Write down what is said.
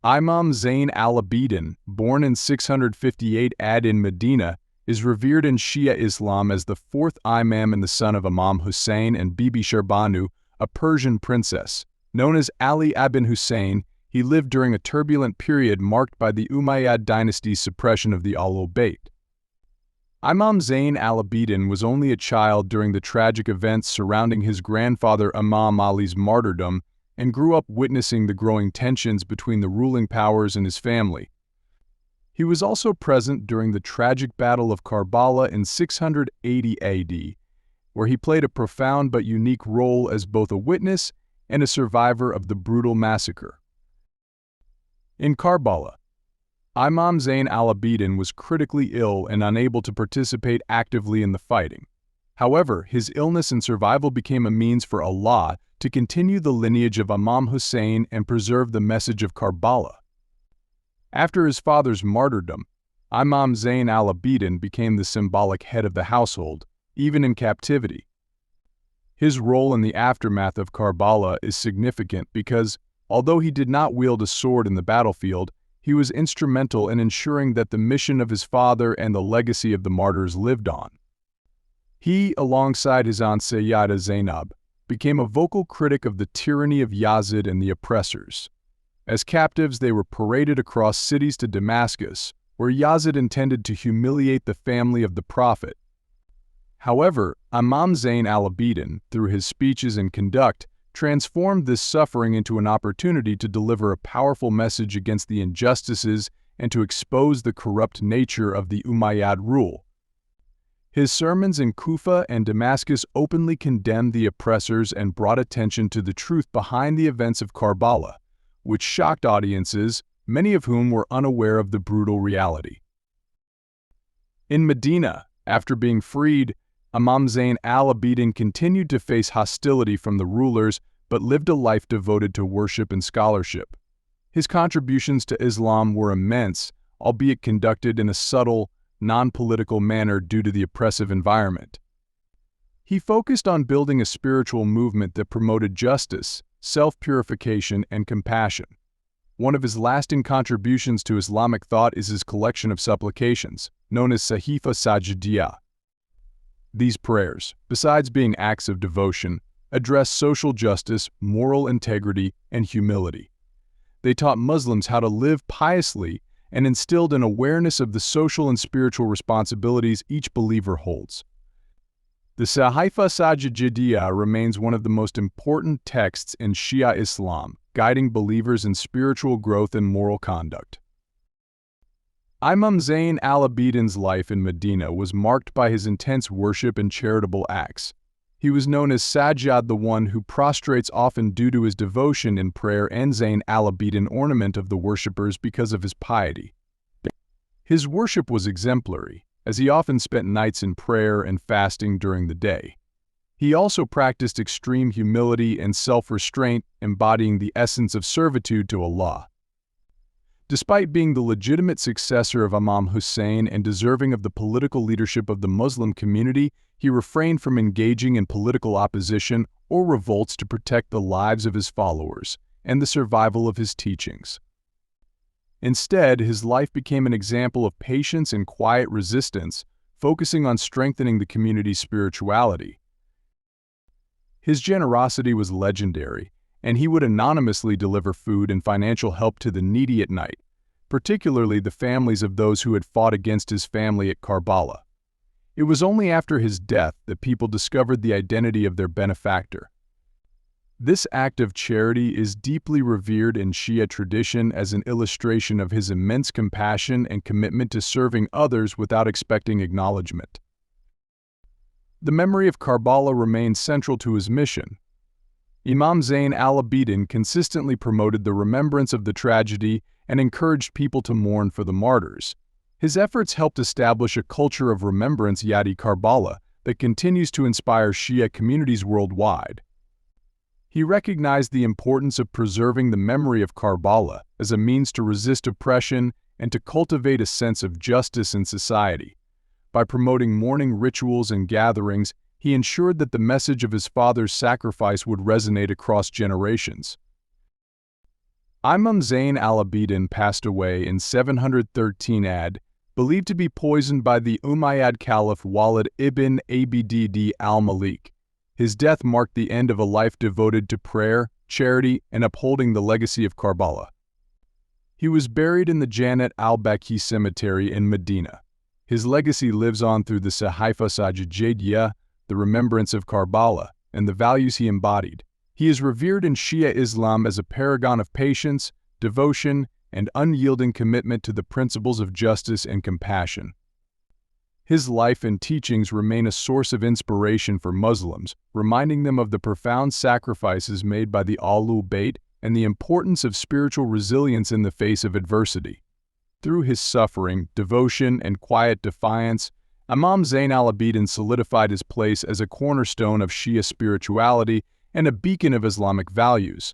Imam Zain Al Abidin, born in 658 AD in Medina, is revered in Shia Islam as the fourth Imam and the son of Imam Hussain and Bibi Shahrbanu, a Persian princess. Known as Ali ibn Hussain, he lived during a turbulent period marked by the Umayyad dynasty's suppression of the Ahlul Bayt. Imam Zain Al Abidin was only a child during the tragic events surrounding his grandfather Imam Ali's martyrdom and grew up witnessing the growing tensions between the ruling powers and his family. He was also present during the tragic Battle of Karbala in 680 AD, where he played a profound but unique role as both a witness and a survivor of the brutal massacre. In Karbala, Imam Zain Al Abidin was critically ill and unable to participate actively in the fighting. However, his illness and survival became a means for Allah to continue the lineage of Imam Hussain and preserve the message of Karbala. After his father's martyrdom, Imam Zain Al Abidin became the symbolic head of the household, even in captivity. His role in the aftermath of Karbala is significant because, although he did not wield a sword in the battlefield, he was instrumental in ensuring that the mission of his father and the legacy of the martyrs lived on. He, alongside his aunt Sayyida Zainab, became a vocal critic of the tyranny of Yazid and the oppressors. As captives, they were paraded across cities to Damascus, where Yazid intended to humiliate the family of the Prophet. However, Imam Zain Al Abidin, through his speeches and conduct, transformed this suffering into an opportunity to deliver a powerful message against the injustices and to expose the corrupt nature of the Umayyad rule. His sermons in Kufa and Damascus openly condemned the oppressors and brought attention to the truth behind the events of Karbala, which shocked audiences, many of whom were unaware of the brutal reality. In Medina, after being freed, Imam Zain Al Abidin continued to face hostility from the rulers but lived a life devoted to worship and scholarship. His contributions to Islam were immense, albeit conducted in a subtle, non-political manner due to the oppressive environment. He focused on building a spiritual movement that promoted justice, self-purification, and compassion. One of his lasting contributions to Islamic thought is his collection of supplications, known as Sahifa Sajjadiya. These prayers, besides being acts of devotion, address social justice, moral integrity, and humility. They taught Muslims how to live piously and instilled an awareness of the social and spiritual responsibilities each believer holds. The Sahifa Sajjadiya remains one of the most important texts in Shia Islam, guiding believers in spiritual growth and moral conduct. Imam Zain Al Abidin's life in Medina was marked by his intense worship and charitable acts. He was known as Sajjad, the one who prostrates often due to his devotion in prayer, and Zain Al Abidin, ornament of the worshippers because of his piety. His worship was exemplary, as he often spent nights in prayer and fasting during the day. He also practiced extreme humility and self-restraint, embodying the essence of servitude to Allah. Despite being the legitimate successor of Imam Hussain and deserving of the political leadership of the Muslim community, he refrained from engaging in political opposition or revolts to protect the lives of his followers and the survival of his teachings. Instead, his life became an example of patience and quiet resistance, focusing on strengthening the community's spirituality. His generosity was legendary, and he would anonymously deliver food and financial help to the needy at night, particularly the families of those who had fought against his family at Karbala. It was only after his death that people discovered the identity of their benefactor. This act of charity is deeply revered in Shia tradition as an illustration of his immense compassion and commitment to serving others without expecting acknowledgement. The memory of Karbala remains central to his mission. Imam Zain Al Abidin consistently promoted the remembrance of the tragedy and encouraged people to mourn for the martyrs. His efforts helped establish a culture of remembrance Yadi Karbala that continues to inspire Shia communities worldwide. He recognized the importance of preserving the memory of Karbala as a means to resist oppression and to cultivate a sense of justice in society. By promoting mourning rituals and gatherings, he ensured that the message of his father's sacrifice would resonate across generations. Imam Zain Al Abidin passed away in 713 AD, believed to be poisoned by the Umayyad Caliph Walid ibn Abd al-Malik. His death marked the end of a life devoted to prayer, charity, and upholding the legacy of Karbala. He was buried in the Jannat al-Baqi cemetery in Medina. His legacy lives on through the Sahifa Sajjadiya, the remembrance of Karbala, and the values he embodied. He is revered in Shia Islam as a paragon of patience, devotion, and unyielding commitment to the principles of justice and compassion. His life and teachings remain a source of inspiration for Muslims, reminding them of the profound sacrifices made by the Ahlul Bayt and the importance of spiritual resilience in the face of adversity. Through his suffering, devotion, and quiet defiance, Imam Zain Al Abidin solidified his place as a cornerstone of Shia spirituality and a beacon of Islamic values.